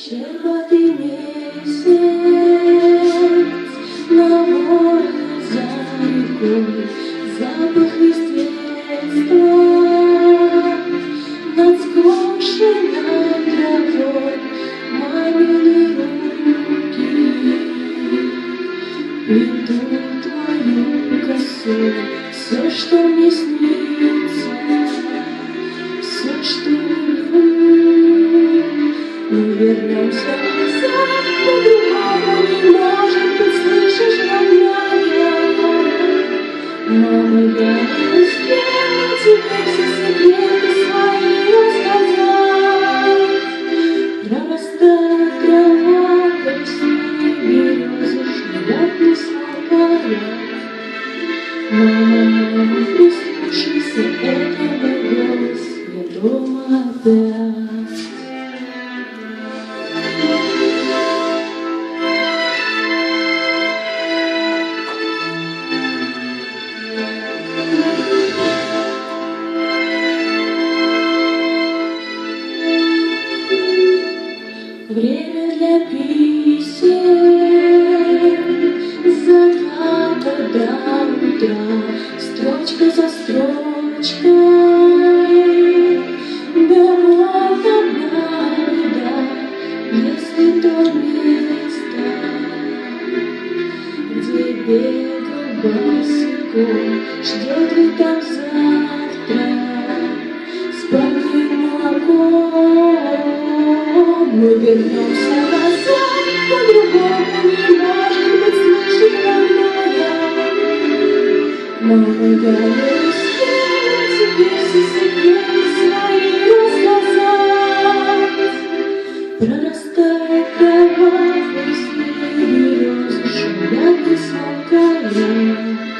Червотый месяц на воле за рекой, запах естества над скошенной травой, мамины руки ведут твою косу. Все, что мне снится, все, что мы вернемся назад, по-другому не может быть, слышишь, родная? Мама, я не успела тебе все секреты свои рассказать. Прорастает трава, по весне березы шумят лесной король. Мама, мама, прислушайся, это мой голос, я дома опять. Время для писем, заката до утра, строчка за строчкой, домой одна беда, если то место, где бегал босиком, ждет ли там завтра с парным молоком. Мы вернемся назад, по-другому не может быть, слышишь, родная? Мама, я не успела тебе все секреты свои рассказать. Прорастает трава, по весне березы шумят лесной король.